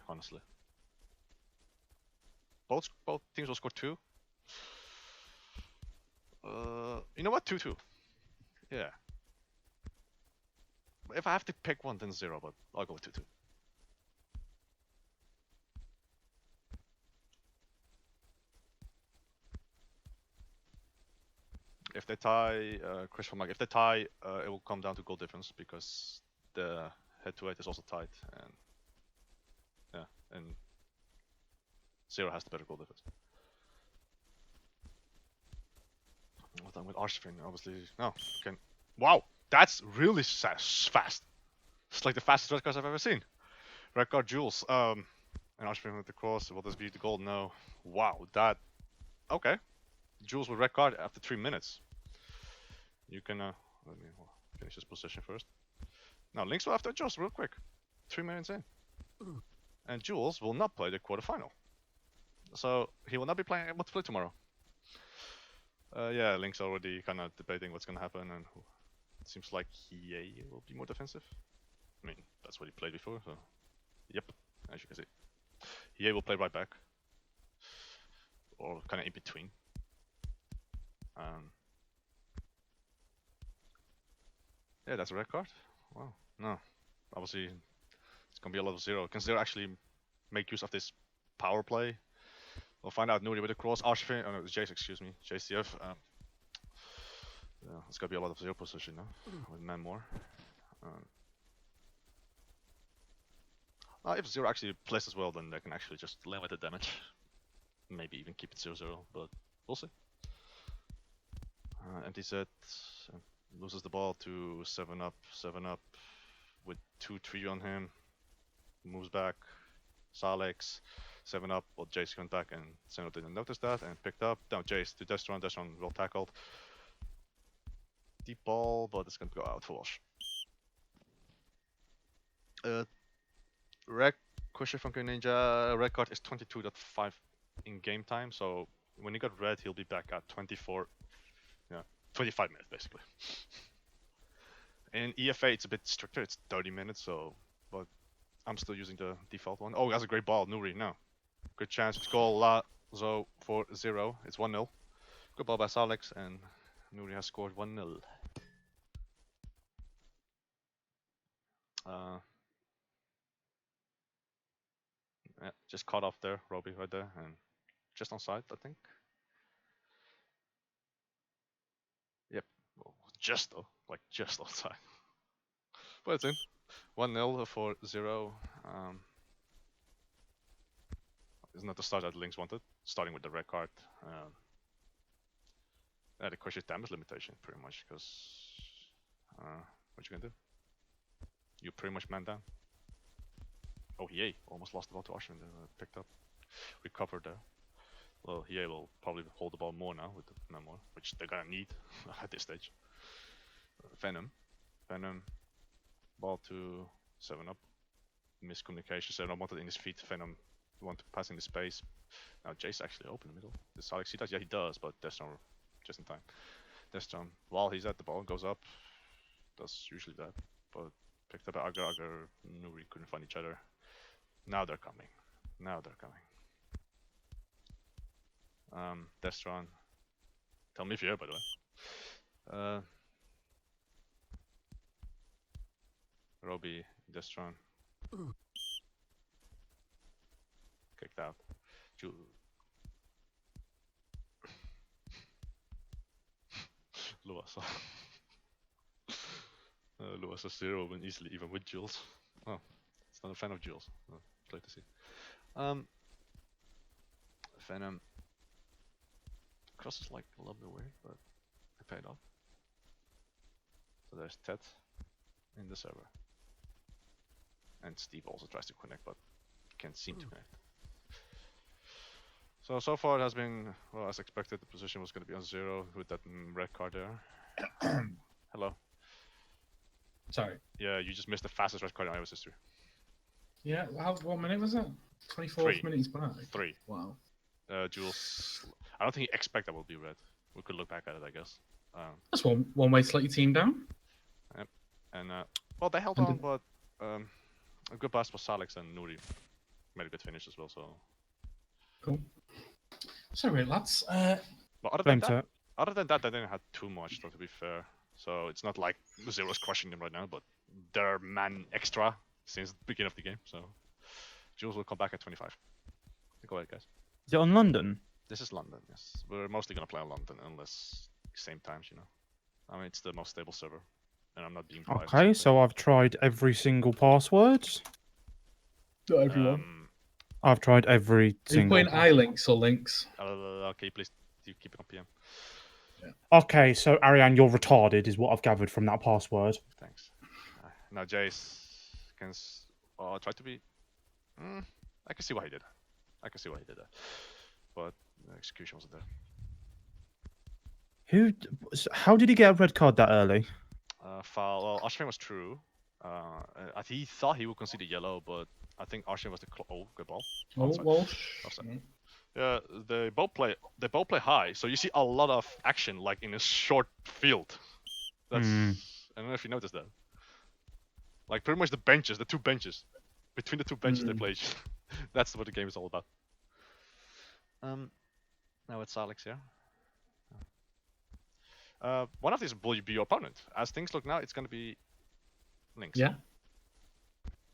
honestly. Both teams will score 2. You know what? 2-2. Yeah. If I have to pick one, then 0, but I'll go with 2-2. If they tie, Chris from Mike, if they tie, it will come down to goal difference because the head-to-head is also tied, and yeah, and 0 has the better goal difference. Well done with Archfin, obviously. No, can. Wow, that's really fast. It's like the fastest red cards I've ever seen. Red card Jules. And Archfin with the cross. Will this be the goal? No. Wow, that. Okay. Jules with red card after 3 minutes. You can. Let me finish this position first. Now, Lynx will have to adjust real quick. 3 minutes in. And Jules will not play the quarterfinal. So, he will not be playing what to play tomorrow. Yeah, Lynx already kind of debating what's going to happen, and it seems like he will be more defensive. I mean, that's what he played before, so. Yep, as you can see. He will play right back. Or kind of in between. Yeah, that's a red card. Wow. No. Obviously, it's going to be a lot of 0. Can 0 actually make use of this power play? We'll find out. Nuri with the cross. Archfin. Oh no, it's Jace, excuse me. JCF. Yeah, it's going to be a lot of 0 position now. With man more. If 0 actually plays as well, then they can actually just limit the damage. Maybe even keep it 0-0, but we'll see. Empty set. Loses the ball to 7 up with 2-3 on him. Moves back. Salex, 7 up. Well, Jace went back and Seno didn't notice that and picked up. Down Jace to Destron. Destron well tackled. Deep ball, but it's going to go out for Wash. Red question from Ninja. Red card is 22.5 in game time, so when he got red, he'll be back at 24. Yeah, 25 minutes basically. In EFA, it's a bit stricter. It's 30 minutes, so but I'm still using the default one. Oh, that's a great ball, Nuri. Now, good chance to goal Lazo for 0. It's 1-0. Good ball by Salex, and Nuri has scored 1-0. Yeah, just caught off there, Robbie right there, and just on side, I think. Yep, well, just though, like just outside. But it's in. 1-0 for 0. Isn't that the start that Lynx wanted? Starting with the red card. Yeah, the question is damage limitation, pretty much, because what you gonna do? You pretty much man down. Oh, Hiei almost lost the ball to Ashwin, picked up, recovered there. Well, Hiei will probably hold the ball more now with the man more, which they're gonna need at this stage. Venom, ball to 7 up. Miscommunication. 7 up wanted in his feet. Venom want to pass in the space. Now Jace actually open the middle. Does Alex see that? Yeah, he does, but Destron just in time. Destron, while he's at the ball, goes up. Does usually that, but picked up by Agar. Nuri couldn't find each other. Now they're coming. Destron. Tell me if you're here, by the way. Robbie, Destron. Kicked out. Luasa. Luasa 0 win easily, even with Jules. Oh, it's not a fan of Jules. Oh, glad to see. Venom. Cross is like a little bit weird, but it paid off. So there's Ted in the server. And Steve also tries to connect, but can't seem to connect. So far it has been, well, as expected, the position was going to be on 0 with that red card there. Hello. Sorry. Yeah, you just missed the fastest red card in IOS history. Yeah, what minute was that? 24th minute he's back. 3. Wow. Jules, I don't think he expect that will be red. We could look back at it, I guess. That's one way to let your team down. Yep. And well, they held on, but a good pass for Salex and Nuri made a good finish as well. So, Cool. So great, lads. but Blame to it. other than that, they didn't have too much, though, to be fair. So it's not like Zero's crushing them right now, but they're man extra since the beginning of the game. So Jules will come back at 25. Go ahead, guys. Is it on London? This is London, yes. We're mostly gonna play on London unless same times, you know. I mean, it's the most stable server, and I'm not being biased. Okay, so I've tried every single password. Not everyone. I've tried every Are you single. playing iLinks or Lynx? Okay, please do keep it on PM. Okay, so Ariane, you're retarded, is what I've gathered from that password. Thanks. Now Jace can try to be. I can see why he did that. I can see why he did that, but the execution wasn't there. How did he get a red card that early? Foul. Well, Ashwin was true. He thought he would concede a yellow, but I think Ashwin was the. Oh, good ball. Oh, Onside. Walsh. Offside. Yeah, they both play high, so you see a lot of action like in a short field. That's I don't know if you noticed that. Like pretty much the two benches. Between the two benches they play. That's what the game is all about. Now it's Alex here. One of these will be your opponent. As things look now, it's gonna be Lynx. Yeah.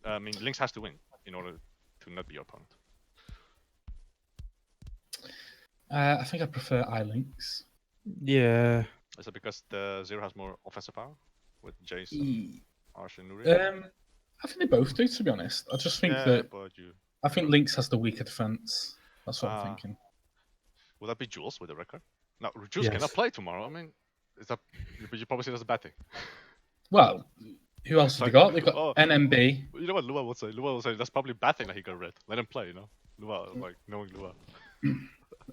I mean, Lynx has to win in order to not be your opponent. I think I prefer iLinks. Yeah. Is it because the Zero has more offensive power with Jace and Arsh and Nuri? I think they both do, to be honest. I just think I think Lynx has the weaker defense. That's what I'm thinking. Would that be Jules with the record? No, Jules cannot play tomorrow. I mean, but you probably see it as a bad thing. Well, who else have they got? They've got NMB. You know what Lua would say? Lua would say that's probably a bad thing that he got red. Let him play, you know? Lua, like, knowing Lua.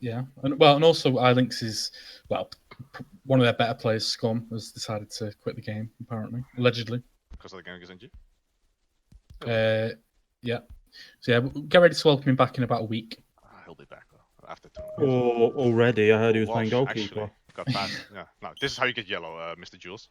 Yeah, and also iLinks is one of their better players, Scum, has decided to quit the game apparently, allegedly. Because of the game against NG. Yeah. So yeah, get ready to welcome him back in about a week. He'll be back though, after 2 months. Oh, already? I heard he was playing goalkeeper. Actually got banned. Yeah. No, this is how you get yellow, Mr. Jules.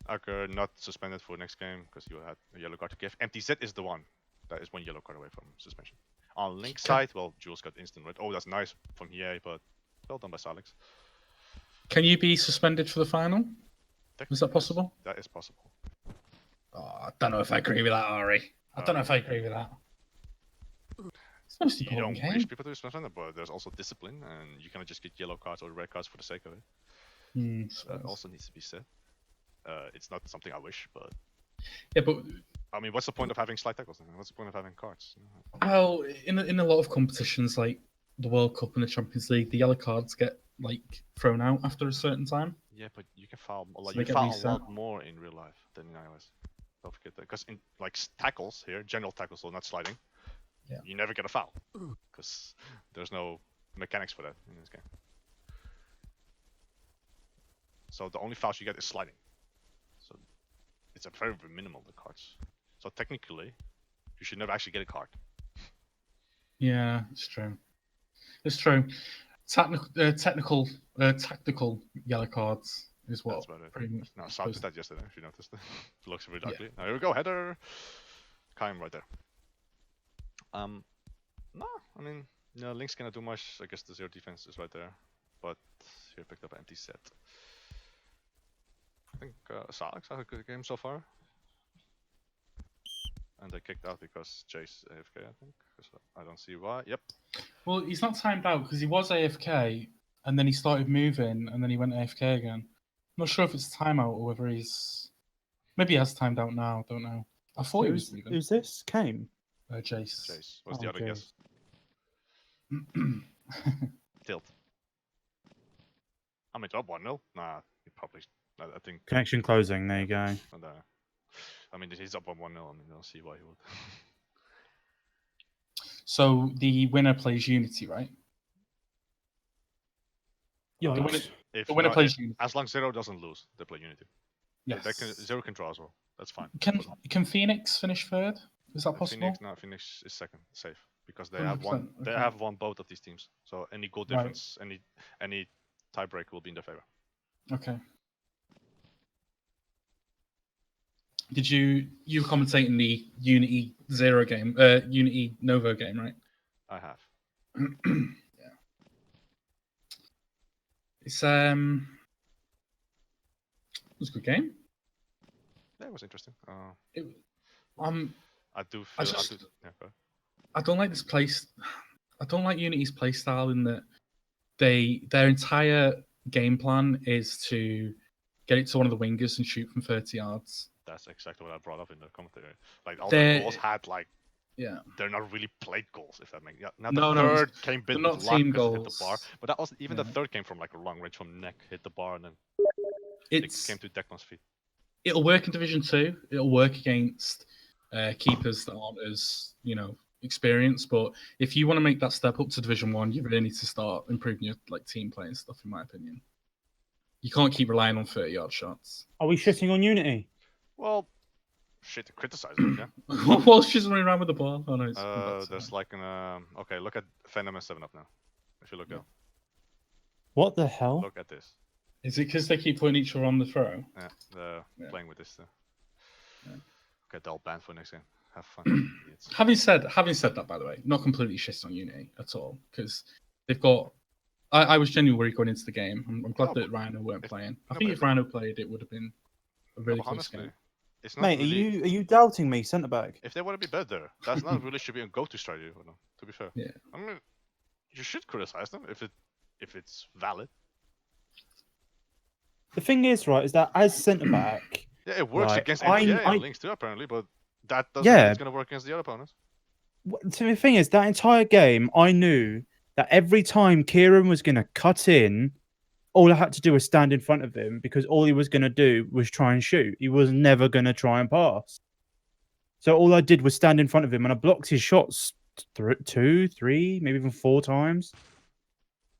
Aker not suspended for next game because you had a yellow card to give. MTZ is the one that is 1 yellow card away from suspension. On Lynx side, well, Jules got instant red. Oh, that's nice from EA, but well done by Salix. Can you be suspended for the final? Is that possible? That is possible. Oh, I don't know if I agree with that, Ari. I don't know if I agree with that. It's the most You don't important game. wish people to be suspended, but there's also discipline, and you cannot just get yellow cards or red cards for the sake of it. That also needs to be said. It's not something I wish, but yeah, but I mean, what's the point of having slide tackles? Then? What's the point of having cards? Well, in a lot of competitions like the World Cup and the Champions League, the yellow cards get like thrown out after a certain time. Yeah, but you can foul a lot. So You foul a lot more in real life than in iOS. Don't forget that, because in like tackles here, general tackles, so not sliding, you never get a foul because there's no mechanics for that in this game. So the only fouls you get is sliding. So it's a very minimal the cards. So technically, you should never actually get a card. Yeah, it's true. It's true. Tactical yellow cards is what pretty much. No, I started that yesterday. If you noticed, it looks really ugly. Now here we go, header. Kaim right there. No, I mean, no, Lynx cannot do much. I guess the zero defense is right there, but here picked up an empty set. I think Salix had a good game so far. And they kicked out because Chase AFK, I think. I don't see why. Yep. Well, he's not timed out because he was AFK and then he started moving and then he went AFK again. I'm not sure if it's timeout or whether he's. Maybe he has timed out now. I don't know. I thought he was leaving. Who's this? Kame? Jace. Chase was the other guess. Tilt. I mean, it's up 1-0. Nah, he probably. I think. Connection closing. There you go. And, I mean, he's up on 1-0. I mean, I don't see why he would. So the winner plays Unity, right? Yeah. The winner plays Unity. As long as Zero doesn't lose, they play Unity. Yes. Zero can draw as well. That's fine. Can Phoenix finish third? Is that possible? Phoenix is second, safe, because they have won. They have won both of these teams. So any goal difference, any tiebreak will be in their favor. Okay. Did you were commentating the Unity Zero game, Unity Novo game, right? I have. Yeah. It's it was a good game. Yeah, it was interesting. It, I do I feel. just Yeah, go ahead. I don't like this place. I don't like Unity's play style in that their entire game plan is to get it to one of the wingers and shoot from 30 yards. That's exactly what I brought up in the commentary. Like all They're- the goals had like Yeah. they're not really played goals, if that makes. Yeah, now No, the no, third came bit they're with not luck team because it hit the bar, goals. but that was even the Yeah. third came from like a long range from neck, hit the bar, and then it It's came to Declan's feet. it'll work in Division 2. It'll work against keepers that aren't as experienced. But if you want to make that step up to Division 1, you really need to start improving your like team play and stuff. In my opinion, you can't keep relying on 30-yard shots. Are we shitting on Unity? Well, shit to criticize it, yeah. While she's running around with the ball. Oh no, it's There's like an okay. Look at Venom and 7 Up now. If you look up, What the hell? look at this. Is it because they keep putting each other on the throw? Yeah, they're Yeah. playing with this. Yeah. Get all banned for next game. Have fun, idiots. Having said that, by the way, not completely shit on Unity at all because they've got. I was genuinely worried going into the game. I'm glad No, that Rhino weren't playing. I no, think but if Rhino played, it would have been a really No, but close honestly, game. it's not Mate, really. are you doubting me, centre back? If they want to be better, that's not really should be a go-to strategy for them. To be fair. Yeah. I mean, you should criticize them if it's valid. The thing is, right, is that as centre back, Yeah, it works Right, against I- NBA I- and Lynx too, apparently, but that doesn't mean Yeah. it's gonna work against the other opponents. so the thing is, that entire game, I knew that every time Kieran was going to cut in, all I had to do was stand in front of him because all he was going to do was try and shoot. He was never going to try and pass. So all I did was stand in front of him and I blocked his shots 2, 3, maybe even 4 times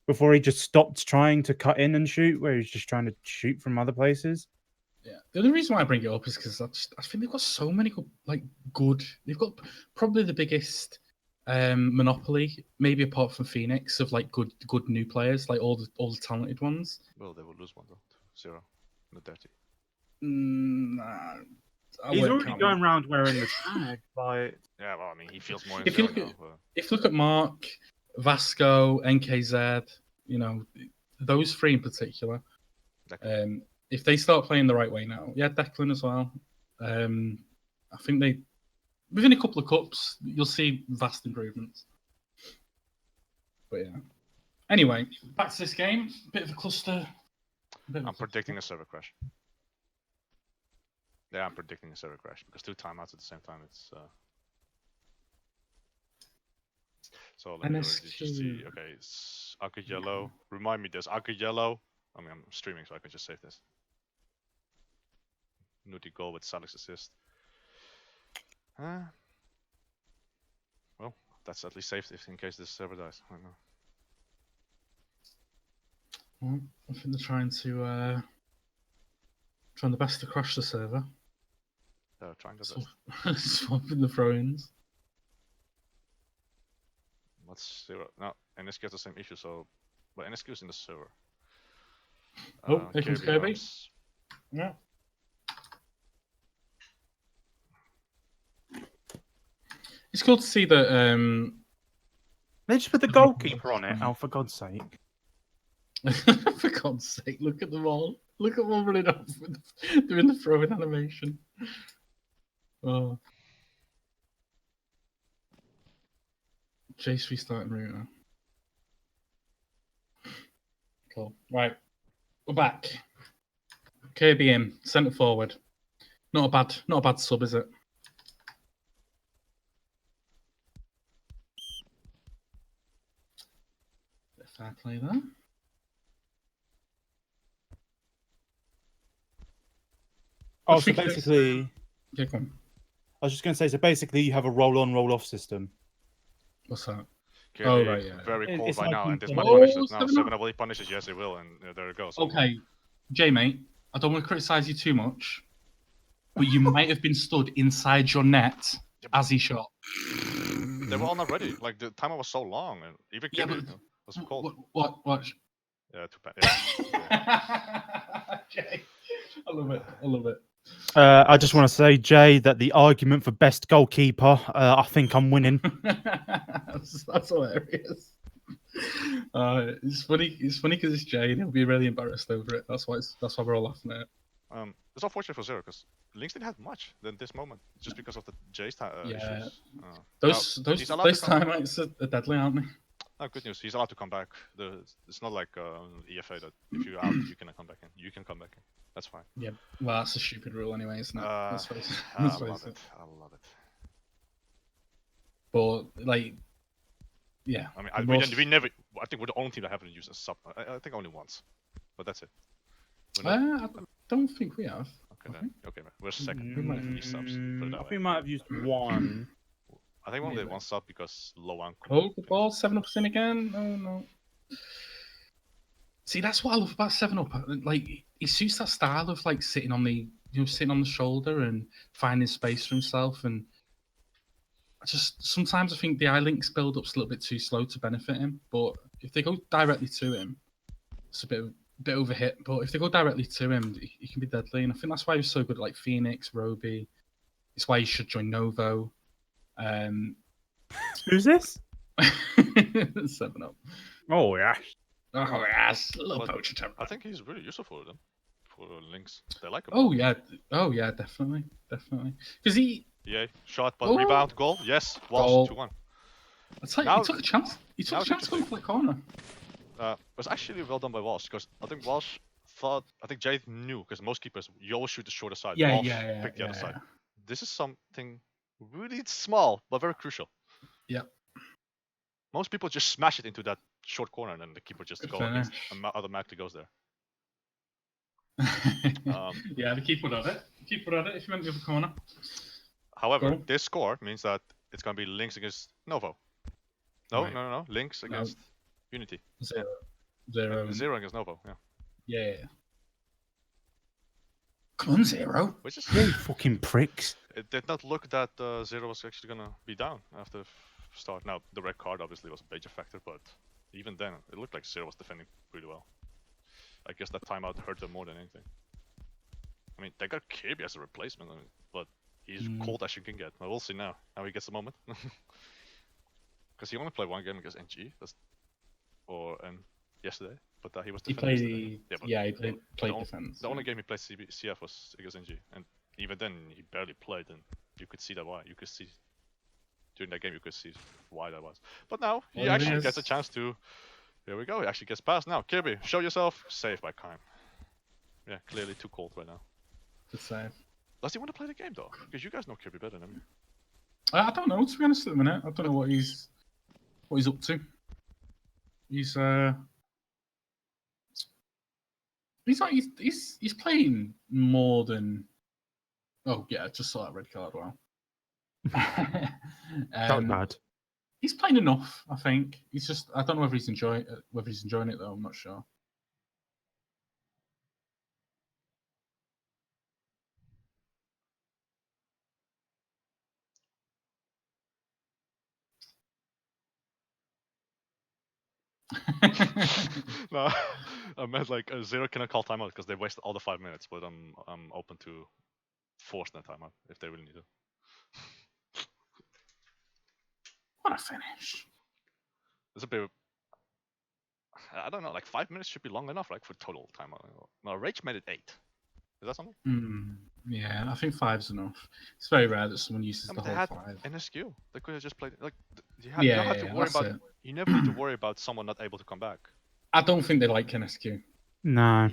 before he just stopped trying to cut in and shoot, where he's just trying to shoot from other places. Yeah. The only reason why I bring it up is because I think they've got so many good. They've got probably the biggest monopoly, maybe apart from Phoenix, of like good new players, like all the talented ones. Well, they will lose one though. 0. Not dirty. Nah, I He's won't already count going them. around wearing the tag. Like, Yeah, well, I mean, he feels more If you insecure look now. But... If you look at Mark, Vasco, NKZ, those three in particular. Declan. If they start playing the right way now, yeah, Declan as well. I think within a couple of cups, you'll see vast improvements. But yeah. Anyway, back to this game. Bit of a cluster. I'm predicting a server crash. Yeah, I'm predicting a server crash because 2 timeouts at the same time. It's so let me already just see. Okay, it's Aka Yellow. Remind me this. Aka Yellow. I mean, I'm streaming, so I can just save this. Nutty goal with Salix assist. Well, that's at least saved if in case this server dies. I don't know. Well, I think they're trying the best to crash the server. They're trying their best. Swapping the throw-ins. What's 0? No, NSQ has the same issue, so... But NSQ is in the server. Oh, here comes Kirby. Comes. Yeah. It's cool to see that. they just put the goalkeeper on it. Oh, for God's sake! For God's sake, look at them all. Look at them running off doing the throwing animation. Oh. Jace restarting route now. Cool. Right. We're back. Kirby in, centre forward. Not a bad sub, is it? Fair play there. Oh, What's so your case? basically, Yeah, go on. I was just going to say, so basically, you have a roll-on, roll-off system. What's that? Kirby, right, yeah. very cold It's right like now, in and this some- might Oh, punish it now. 7 7 will he punishes, yes, he will, and there it goes. Okay, Jay, mate, I don't want to criticise you too much, but you might have been stood inside your net as he shot. They were all not ready. Like, the timer was so long, and even Yeah, Kirby but- was cold. Watch. Yeah, too bad. Yeah. Jay, I love it. I just want to say, Jay, that the argument for best goalkeeper, I think I'm winning. That's hilarious. It's funny. It's funny because it's Jay, and he'll be really embarrassed over it. That's why we're all laughing at it. It's unfortunate for Zero because Lynx didn't have much in this moment just because of the J's Yeah. issues. Those he's allowed to those come- timeouts are deadly, aren't they? Oh, good news. He's allowed to come back. It's not like EFA that if you're out, you cannot come back in. You can come back in. That's fine. Yeah. Well, that's a stupid rule anyway, isn't it? Let's face it. I Let's love face it. I love it. But like, yeah. I mean, Most- we never. I think we're the only team that haven't used a sub. I think only once, but that's it. I don't think we have. Okay, then. Okay, man. We're second. We might have used subs. Put it that I way. think we might have used one. I think we only did Maybe. one sub because Loan. Hold the ball, 7-Up in again. Oh no. See, that's what I love about 7-Up. Like, he suits that style of like sitting on the shoulder and finding space for himself. And sometimes I think the Lynx build up's a little bit too slow to benefit him. But if they go directly to him, it's a bit overhit. But if they go directly to him, he can be deadly. And I think that's why he was so good at like Phoenix, Roby. It's why he should join Novo. Who's this? 7-Up. Oh, yeah. Oh yes, a little But poacher temper. I think he's really useful for them. For Lynx, they like him. Oh yeah, definitely. Because he shot, but Oh. rebound, goal. Yes, Goal. Walsh 2-1. he took a chance. He now took a it's chance going for the corner. It was actually well done by Walsh because I think Walsh thought. I think Jade knew because most keepers you always shoot the shorter side. Yeah, Walsh yeah, picked the other yeah. side. This is something really small but very crucial. Yep. Most people just smash it into that short corner and then the keeper just goes against automatically goes there. Yeah, the keeper had it. The keeper had it if you went to the corner. However, Goal. this score means that it's gonna be Lynx against Novo. No, Right. no. Lynx against Unity. 0. 0 against Novo. Yeah. Yeah. Come on, 0. Which is You fucking pricks. it did not look that 0 was actually gonna be down after the start. Now the red card obviously was a major factor, but even then it looked like 0 was defending pretty well. I guess that timeout hurt them more than anything. I mean, they got Kirby as a replacement, but he's cold as you can get. Well, we'll see now how he gets the moment. Because he only played one game against NG, yesterday, but he was He defending played. yesterday. He played the defense. The only game he played CF was against NG, and even then he barely played, and you could see that why. You could see during that game, you could see why that was. But now he Well, it actually gets a is. chance to. Here we go. He actually gets past now. Kirby, show yourself. Saved by Kaim. Yeah, clearly too cold right now. Good save. Does he want to play the game though? Because you guys know Kirby better than me. I don't know, to be honest, at the minute. I don't know what he's up to. He's playing more than. Oh yeah, I just saw that red card. Wow. Not bad. He's playing enough, I think. He's just. I don't know whether he's enjoying it though. I'm not sure. No, I meant like 0 cannot call timeout because they wasted all the 5 minutes. But I'm open to force that timeout if they really need it. What a finish! It's a bit. I don't know. Like 5 minutes should be long enough, right, for total timeout. No, Rage made it 8. Is that something? Yeah, I think 5's enough. It's very rare that someone uses I the mean, they whole had 5. NSQ. They could have just played like. You Yeah, don't have to worry that's about. it. You never need to worry about someone not able to come back. I don't think they like NSQ. No.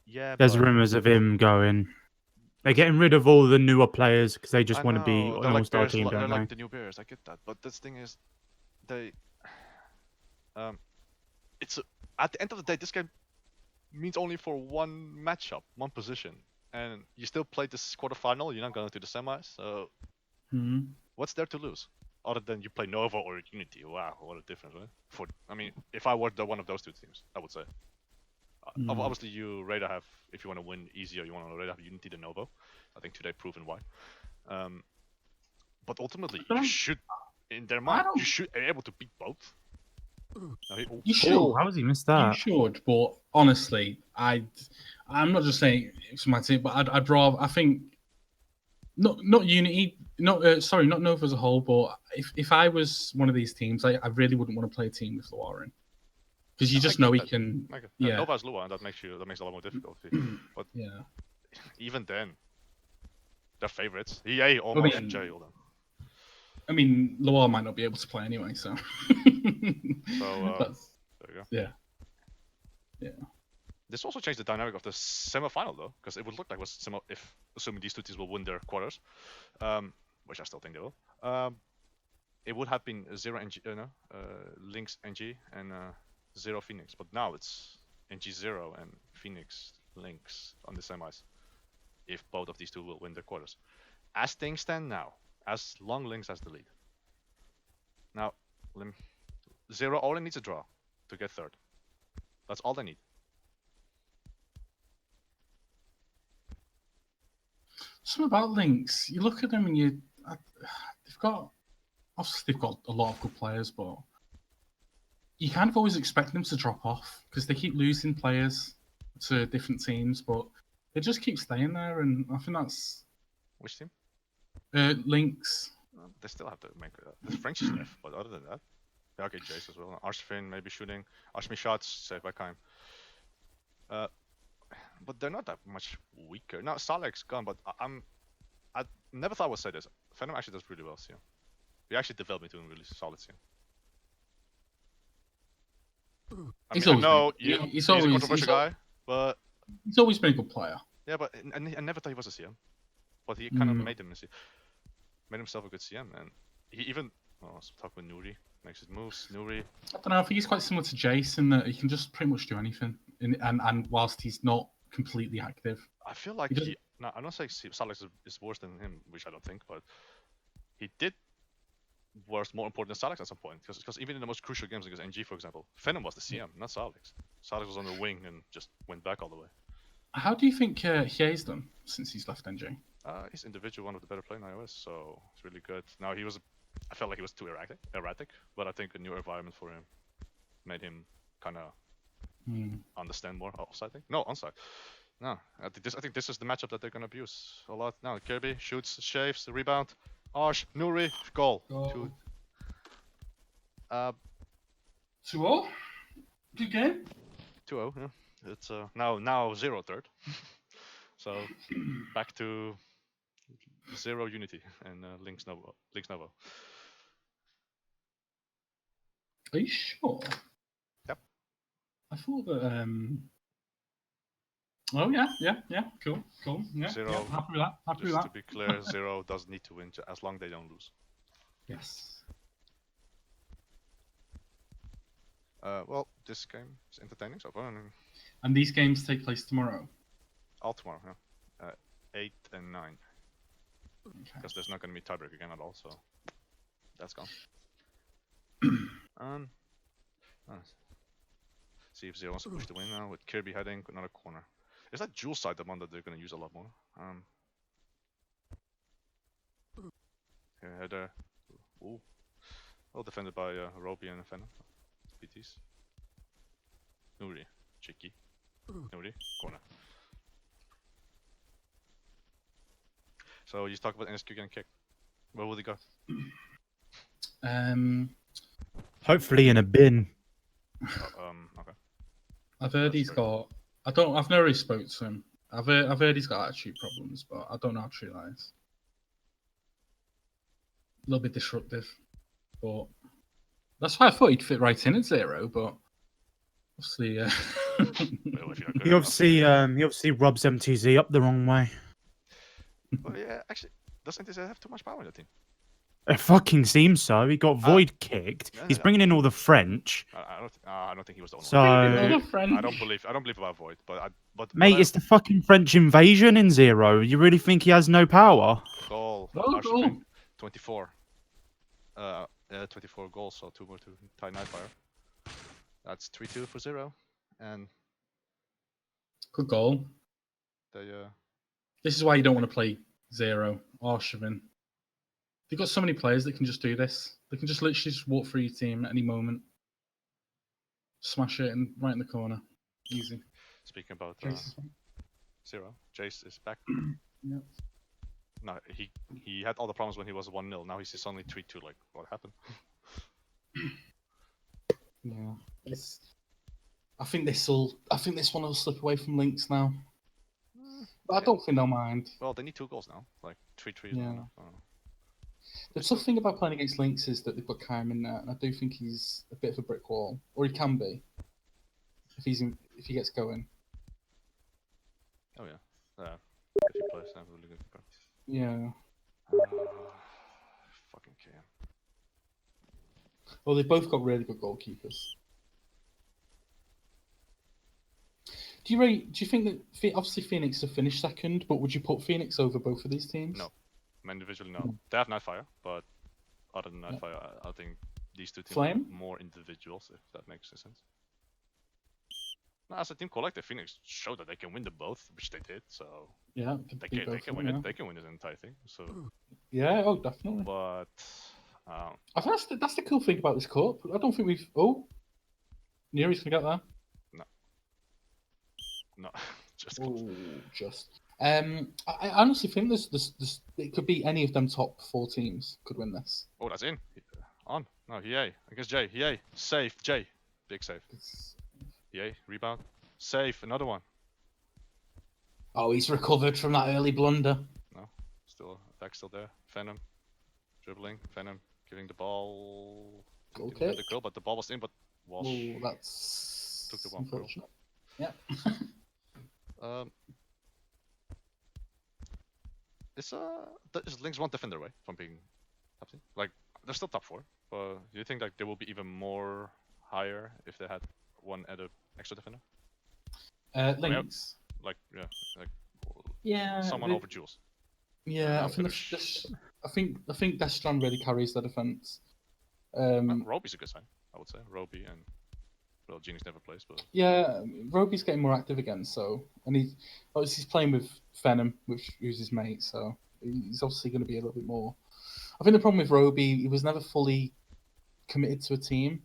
Yeah. There's but rumours of him going. They're getting rid of all the newer players because they just I want to be know, an they're like all-star Bears, team, they're don't like they? the new Bears. I get that, but this thing is, they. It's at the end of the day, this game means only for one matchup, one position, and you still play this quarterfinal. You're not going to the semis, so what's there to lose? Other than you play Nova or Unity. Wow, what a difference, right? If I were one of those two teams, I would say. Obviously, you rather have, if you want to win easier, you want to rather have Unity than Novo. I think today proven why. But ultimately, you should, in their mind, you should be able to beat both. You should. How has he missed You that? should, but honestly, I I'm not just saying it's my team, but I'd rather. I think not Unity, not Nova as a whole, but if I was one of these teams, I really wouldn't want to play a team with Loire in, because you I just get know he that. can. I get that. Yeah, Nova's Lua, and that makes it a lot more difficult. But yeah. even then, they're favorites. EA almost mean- jailed them. I mean, Loire might not be able to play anyway, so. So That's, there you go. yeah. This also changed the dynamic of the semi-final though, because it would look like it was similar if assuming these two teams will win their quarters, which I still think they will. It would have been 0 NG, Lynx NG and 0 Phoenix, but now it's NG 0 and Phoenix Lynx on the semis. If both of these two will win their quarters, as things stand now, as long Lynx has the lead. Now, 0 only needs a draw to get third. That's all they need. Something about Lynx. You look at them and they've got obviously they've got a lot of good players, but you kind of always expect them to drop off because they keep losing players to different teams, but they just keep staying there, and I think that's Which team? Lynx. They still have to make the Frenchies left, but other than that, yeah, okay, Jace as well. Archfin maybe shooting. Archmin shots saved by Kaim. But they're not that much weaker. Now Salek's gone, but I never thought I would say this. Phenom actually does really well CM. He actually developed me to a really solid CM. He's I know he's he's a always controversial guy, but he's always been a good player. yeah, but I never thought he was a CM. But he kind of made himself a good CM, and he even talk with Nuri, makes his moves. Nuri, I don't know. I think he's quite similar to Jason that he can just pretty much do anything, and whilst he's not completely active. I feel like He doesn't- no, I'm not saying Salek is worse than him, which I don't think, but he did was more important than Salek at some point, because even in the most crucial games against NG, for example, Phenom was the CM, not Salek. Salek was on the wing and just went back all the way. How do you think Hye's done since he's left NG? He's individually one of the better players in iOS, so it's really good. Now I felt like he was too erratic, but I think a new environment for him made him kind of understand more offside thing. No, onside. No, I think this is the matchup that they're gonna abuse a lot. Now Kirby shoots, shaves, rebound, Arsh, Nuri, goal. 2-0. Good game. 2-0. Yeah, it's now 0 third. So back to 0 unity and Lynx Nova. Are you sure? Yep. I thought that. Oh yeah. Cool. Yeah. 0. Yeah, happy with that. Happy with Just that. to be clear, 0 doesn't need to win as long as they don't lose. Yes. Well, this game is entertaining so far. And these games take place tomorrow. All tomorrow, yeah. 8 and 9. Okay. Because there's not going to be tiebreak again at all, so that's gone. See if 0 wants to push the win now with Kirby heading another corner. Is that dual side the one that they're going to use a lot more? Okay, header. Ooh. Well defended by Roby and Phenom. PTs. Nuri. Cheeky. Nuri. Corner. So you talk about NSQ getting kicked. Where will he go? Hopefully in a bin. Okay. I've heard That's he's fair. got. I've never really spoke to him. I've heard he's got attitude problems, but I don't know how true that is. A little bit disruptive, but that's why I thought he'd fit right in at 0. But obviously, Well, if you're not good He enough. obviously rubs MTZ up the wrong way. Well, yeah, actually, doesn't NTZ have too much power in the team? It fucking seems so. He got void kicked. He's bringing in all the French. I don't think he was the only So, one. I don't believe about Void, but mate, it's the fucking French invasion in 0. You really think he has no power? goal. Oh, goal. 24. 24 goals, so 2 more to tie Nightfire. That's 3-2 for 0, and Good goal. they This is why you don't want to play 0 or Shavin. You've got so many players that can just do this. They can just literally just walk through your team at any moment, smash it, and right in the corner, easy. speaking about Cases. 0. Jace is back. Yeah. No, he had all the problems when he was 1-0. Now he's only 3-2. Like, what happened? Yeah. I think this one will slip away from Lynx now. But I don't think they'll mind. Well, they need 2 goals now. Like 3-3 is Yeah. not enough. I don't know. The tough thing about playing against Lynx is that they've got Kym in there, and I do think he's a bit of a brick wall, or he can be if he gets going. Oh yeah. If he plays, I'm really good. Yeah. Fucking KM. Well, they've both got really good goalkeepers. Do you think that obviously Phoenix have finished second, but would you put Phoenix over both of these teams? No. Individually, no. No. They have Nightfire, but other than Yeah. Nightfire, I think these 2 teams Flame? are more individuals, if that makes sense. No, as a team collective, Phoenix showed that they can win them both, which they did. So Yeah, they beat can both of win them, it. They can win this entire thing. So, Yeah, oh, definitely. but I think that's the cool thing about this cup. I don't think we've. Oh, Neri's gonna get there. no, just close. Oh, just. I honestly think this it could be any of them top 4 teams could win this. Oh, that's in. On. No, EA against Jay. EA save Jay. Big save. EA rebound. Save another one. Oh, he's recovered from that early blunder. No, still attack still there. Venom dribbling. Venom giving the ball. Goal Didn't hit kick. the goal, but the ball was in. But was Oh, that's took the one goal. unfortunate. Yeah. Is Lynx one defender away from being top team? Like they're still top 4, but do you think like they will be even more higher if they had one added extra defender? Lynx. Like Yeah. someone over Jules. Yeah, I a think bit of I think Destron really carries the defense. Roby's a good sign, I would say. Roby and well, Genius never plays, but Yeah, Roby's getting more active again. So, and he's playing with Venom, who's his mate. So he's obviously going to be a little bit more. I think the problem with Roby, he was never fully committed to a team.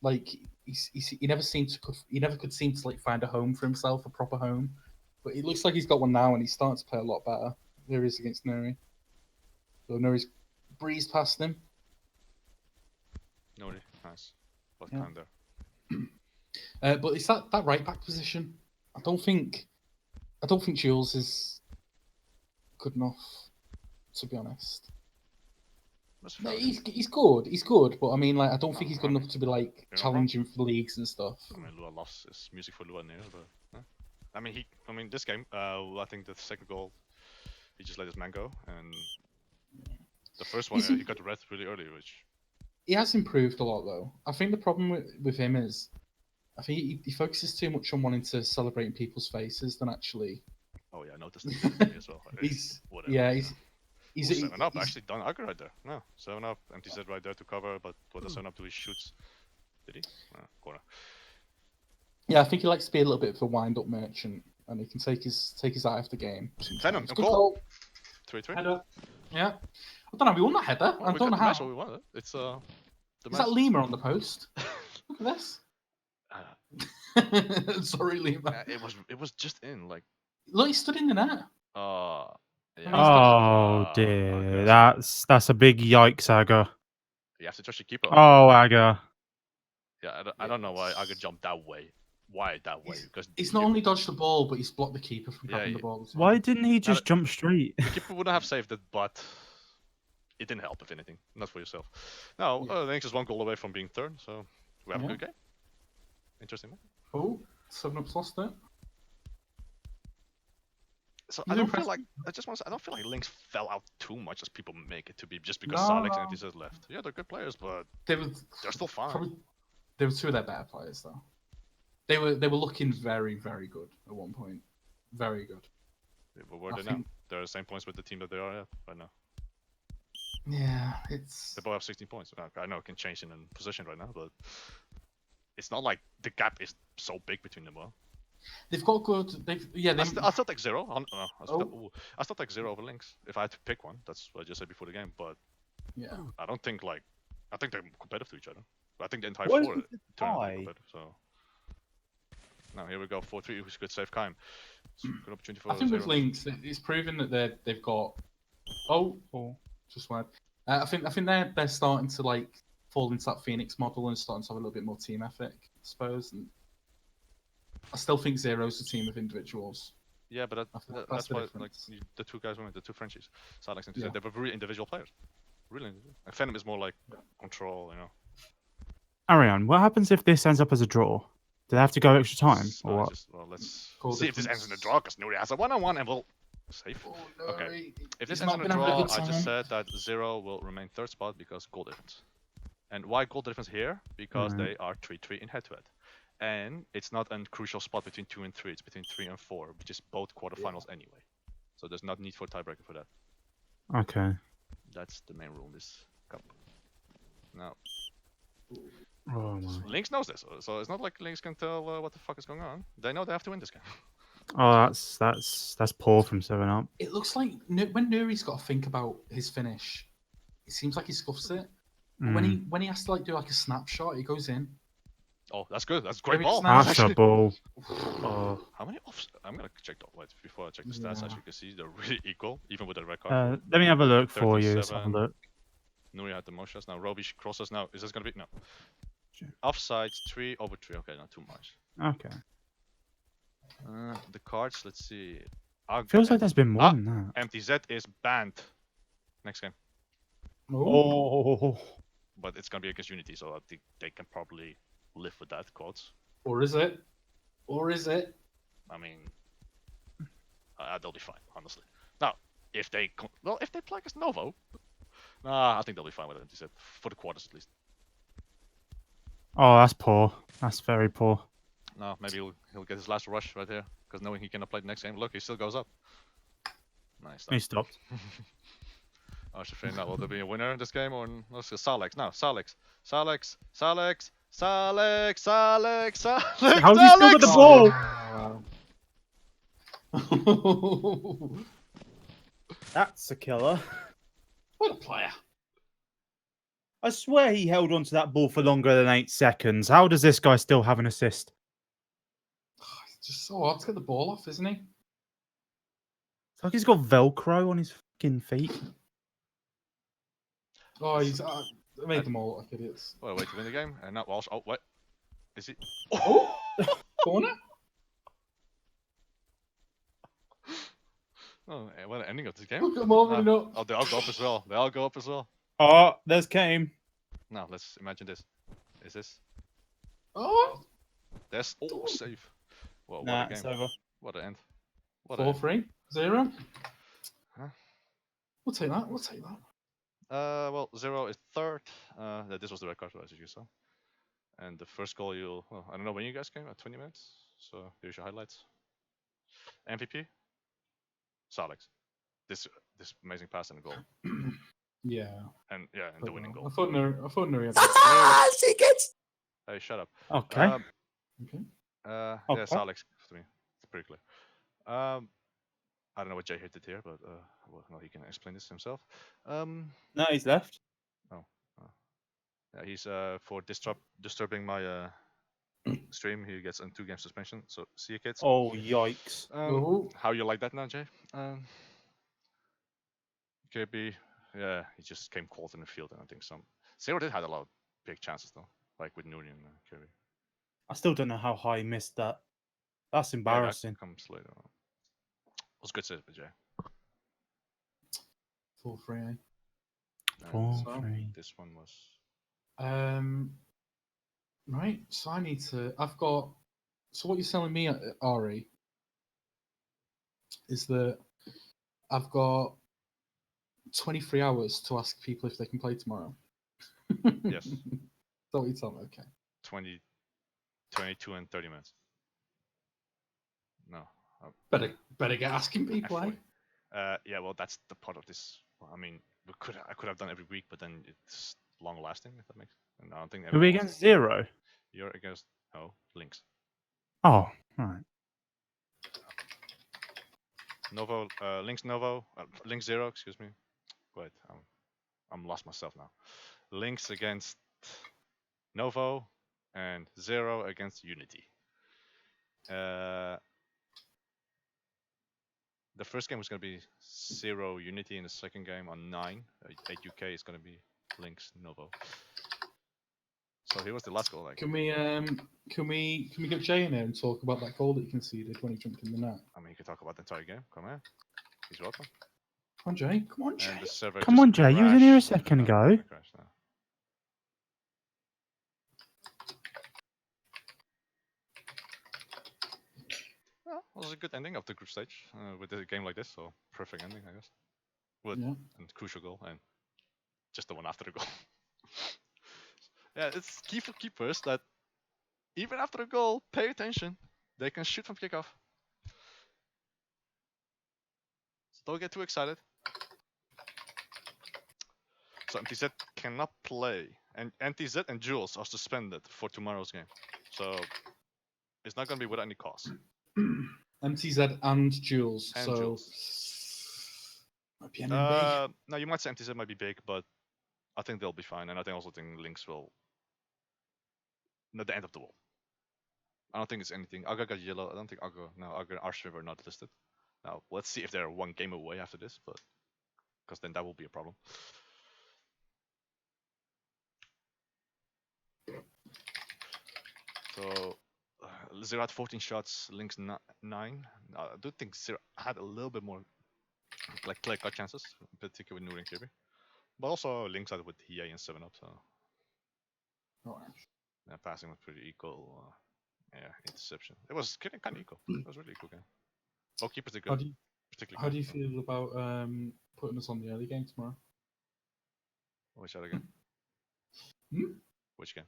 Like he never could seem to like find a home for himself, a proper home. But it looks like he's got one now, and he's starting to play a lot better. There he is against Nuri. So Nuri's breezed past him. no, nice. What Yeah. kind there? But it's that right back position. I don't think Jules is good enough, to be honest. That's No, fair. he's good. He's good, but I mean, like, I don't No, think he's I good mean, enough to be like you're not challenging for leagues and stuff. I mean, Lua loves his music for Lua near, but I mean, this game, I think the second goal, he just let his man go, and the first one, he got the red really early, which He has improved a lot, though. I think the problem with him is, I think he focuses too much on wanting to celebrate in people's faces than actually. oh yeah, I noticed that as well. He's Whatever. yeah, he's 7 up he's- actually done Agger right there. No, 7 up, empty set right there to cover, but what does 7 up do? He shoots. Did he? Corner. Yeah, I think he likes to be a little bit of a wind-up merchant, and he can take his eye off the game. Venom, sometimes. a Good goal. 3-3. Header. Yeah. I don't know. We won that header. Well, I we don't got know the how. match what we wanted. It's the Is match. that Lima on the post? Look at this. Sorry, Lima. It was just in like. Look, he stood in the net. Yeah. Oh I dear, guess. that's a big yikes, Aga. You have to trust your keeper. Oh, Aga. Yeah, I don't know why Agger jumped that way. Why that way? Because He's not only dodged the ball, but he's blocked the keeper from Yeah, having the ball. as well. Why didn't he just jump straight? the keeper wouldn't have saved it, but it didn't help if anything. Not for yourself. No, Yeah. Lynx is 1 goal away from being third, so we have a Yeah. good game. Interesting. Man. Oh, 7-Up's lost it. So He's I don't feel impressive. like I just want to say I don't feel like Lynx fell out too much as people make it to be just because No, Alex no. and Antis left. Yeah, they're good players, but They were they're still fine. probably they were 2 of their better players though. They were looking very, very good at one point. Very good. Yeah, but where I are they now? think- They're the same points with the team that they are at right now. Yeah, it's They both have 16 points. I know it can change in position right now, but it's not like the gap is so big between them. Well, they've got good. I still take 0. Oh. I still take 0 over Lynx if I had to pick one. That's what I just said before the game. But Yeah. I don't think I think they're competitive to each other. But I think the entire What is 4 with the turn out to be tie? competitive. So Now here we go. 4-3. Who's good save Kaim? Good opportunity for I think with Zeros. Lynx, it's proven that they've got. Oh, just word. I think they're starting to like fall into that Phoenix model and starting to have a little bit more team ethic, I suppose. And I still think Zero's a team of individuals. Yeah, but that's the why like difference. the two guys went, the two Frenchies, Silex and TZ, Yeah. they were really individual players. Really individual. And Phantom is more like control, you know. Ariane, what happens if this ends up as a draw? Do they have to go extra time or what? Let's Goal see if this ends in a difference. draw, because Nuri has a 1-on-1 and will save. Oh, no, Okay. If he's this ends not in a been having a draw, good I just time. said that Zero will remain third spot because goal difference. And why goal difference here? Because Right. they are 3-3 in head-to-head. And it's not a crucial spot between 2 and 3, it's between 3 and 4, which is both quarterfinals anyway. So there's not need for a tiebreaker for that. Okay. That's the main rule in this cup. Now, Oh my. Lynx knows this, so it's not like Lynx can tell what the fuck is going on. They know they have to win this game. Oh, that's poor from 7-Up. It looks like when Nuri's got to think about his finish, it seems like he scuffs it. But when he has to like do like a snapshot, he goes in. Oh, that's good. That's a great Very ball. snap. That's a ball. Oh. How many offs? I'm gonna check the wait, before I check the stats. Yeah. As you can see, they're really equal, even with the red card. Let me have a look for you. Let's have a 37. look. Nuri had the most shots. Now Roby crosses. Now is this gonna be no? Sure. Offsides 3/3. Okay, not too much. Okay. The cards. Let's see. Feels like there's been more than that. MTZ is banned next game, Oh. but it's gonna be against Unity, so I think they can probably live with that. Quotes. Or is it? Or is it? I mean, they'll be fine, honestly. Now, if they play against Novo, I think they'll be fine with it. He said for the quarters at least. Oh, that's poor. That's very poor. No, maybe he'll get his last rush right here, because knowing he cannot play the next game. Look, he still goes up. Nice. He stopped. I should say now, will there be a winner in this game or let's go Salex now? Salex. How's he still got the ball? Wow. That's a killer. What a player. I swear he held on to that ball for longer than 8 seconds. How does this guy still have an assist? It's just so hard to get the ball off, isn't he? It's like he's got Velcro on his fucking feet. Oh, he's made them all like idiots. Well, wait to win the game, and not Walsh. Oh, what? Is he? Oh, corner. Oh, what an ending of this game. Look at them opening up. Oh, they all go up as well. They all go up as well. Oh, there's Kame. Now, let's imagine this. Is this? Oh, There's. Oh, save. Well, Nah, what a it's game. over. What an end. What an end. 4-3, 0. Huh? We'll take that. We'll take that. Well, Zero is third. This was the red card, as you saw. And the first goal, well, I don't know when you guys came, at 20 minutes. So here's your highlights. MVP? Salex. This amazing pass and goal. Yeah. And yeah, and the winning goal. I thought Nuri had Hey, shut up. Okay. Okay. Yeah, Okay. Salex to me. It's pretty clear. I don't know what Jay did here, but well, he can explain this himself. No, he's left. Yeah, he's for disturbing my stream. He gets a 2-game suspension. So see you, kids. Oh, yikes. How you like that now, Jay? KB, yeah, he just came cold in the field, and I think Zero did had a lot of big chances though, like with Nuri and KB. I still don't know how high he missed that. That's embarrassing. Yeah, that comes later on. It was good save, Jay. 4-3. 4-3. This one was. Right. So I need to. I've got. So what you're telling me, Ari, is that I've got 23 hours to ask people if they can play tomorrow. Yes. Is that what you told me? Okay. 22 and 30 minutes. No. Better get asking people, eh? Yeah, well, that's the part of this. Well, I mean, I could have done every week, but then it's long lasting, if that makes. And I don't think. Are we against Zero? You're against Lynx. Oh, right. Novo, Lynx Novo, Lynx Zero. Excuse me. Wait, I'm lost myself now. Lynx against Novo, and Zero against Unity. The first game was going to be 0 Unity, and the second game on 9, 8 UK is going to be Lynx Novo. So here was the last goal. Like, Can we get Jay in here and talk about that goal that he conceded when he jumped in the net? I mean, you could talk about the entire game. Come on, he's welcome. Come on, Jay. Come on, Jay. And the server Come just on, Jay. You was in here a crashed. second No, ago. it crashed now. Well, it was a good ending of the group stage with a game like this. So perfect ending, I guess. With Yeah. and crucial goal and just the one after the goal. Yeah, it's key for keepers that even after a goal, pay attention. They can shoot from kickoff. So don't get too excited. So MTZ cannot play, and MTZ and Jules are suspended for tomorrow's game. So it's not going to be without any cause. MTZ and Jules. And so Jules. might be NMB. No, you might say MTZ might be big, but I think they'll be fine, and I also think Lynx will. Not the end of the world. I don't think it's anything. Aga got yellow. I don't think Aga. No, Aga and Arshriver are not listed. Now let's see if they're one game away after this, but because then that will be a problem. So Zero had 14 shots, Lynx 9. I do think Zero had a little bit more like clear cut chances, particularly with Nur and Kirby. But also Lynx had with EA and 7 up, so yeah, passing was pretty equal. Yeah, interception. It was kind of equal. It was really equal game. Both keepers did good. How do you feel about putting us on the early game tomorrow? Which other game? Hmm? Which game?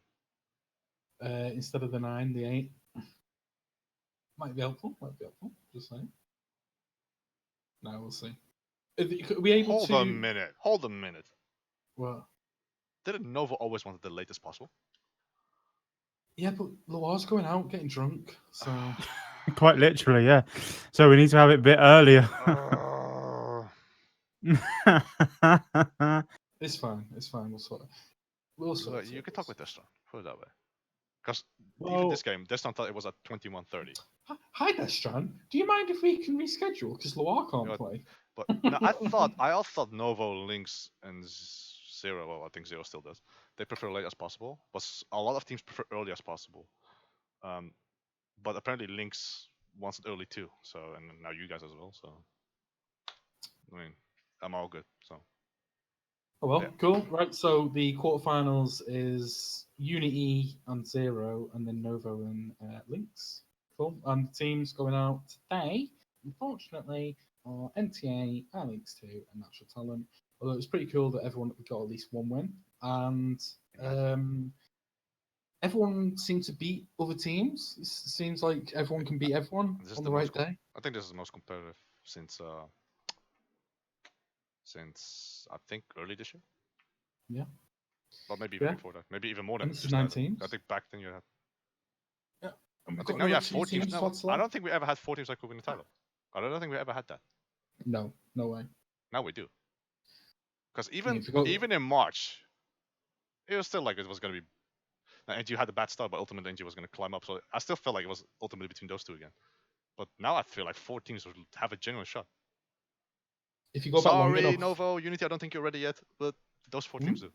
Instead of the 9, the 8. Might be helpful. Just saying. No, we'll see. Are we able Hold to? a minute. What? Didn't Nova always wanted the latest possible? Yeah, but Loire's going out getting drunk, so. Quite literally, yeah. So we need to have it a bit earlier. It's fine. We'll sort it. Look, you can talk with Destron. Put it that way. Because even Well, this game, Destron thought it was at 21:30. hi, Destran. Do you mind if we can reschedule? Because Loire can't Yeah, play. But no, I all thought Novo, Lynx, and Zero. Well, I think Zero still does. They prefer late as possible, but a lot of teams prefer early as possible. But apparently Lynx wants it early too. So, and now you guys as well. So, I mean, I'm all good. So. Oh well, Yeah. cool. Right, so the quarterfinals is Unity and Zero, and then Novo and Lynx. Cool. And the teams going out today, unfortunately, are NTA, Lynx 2, and Natural Talent. Although it was pretty cool that everyone got at least one win, and everyone seemed to beat other teams. It seems like everyone can beat everyone on the right day. I think this is the most competitive since I think early this year. Yeah. But maybe even before that. Maybe even more than this is just 9 that. teams. I think back then you had. Yeah. I think now you have 4 teams now. I don't think we ever had 4 teams that could win the title. I don't think we ever had that. No way. Now we do. Because even in March, it was still like it was going to be. And you had a bad start, but ultimately NG was going to climb up. So I still felt like it was ultimately between those two again. But now I feel like 4 teams would have a genuine shot. If you go back long enough. Novo, Unity, I don't think you're ready yet, but those 4 teams do.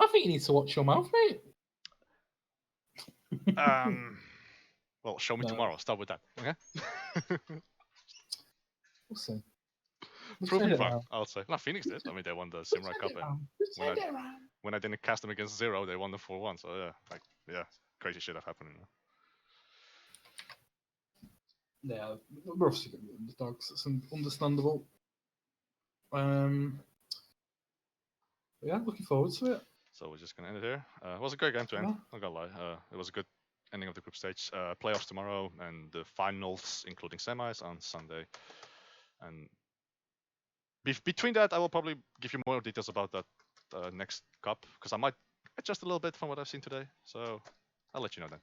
I think you need to watch your mouth, mate. Well, show me tomorrow. Start with that. Okay. We'll see. Prove me wrong, I'll say. No, Phoenix did. I mean, they won the Simrai Cup, and when I didn't cast them against Zero, they won the 4-1. So yeah, crazy shit have happened. Yeah, we're obviously going to be underdogs. That's understandable. Yeah, looking forward to it. So we're just gonna end it here. It was a great game to end. Not gonna lie. It was a good ending of the group stage. Playoffs tomorrow, and the finals, including semis, on Sunday. And between that, I will probably give you more details about that next cup, because I might adjust a little bit from what I've seen today. So I'll let you know then.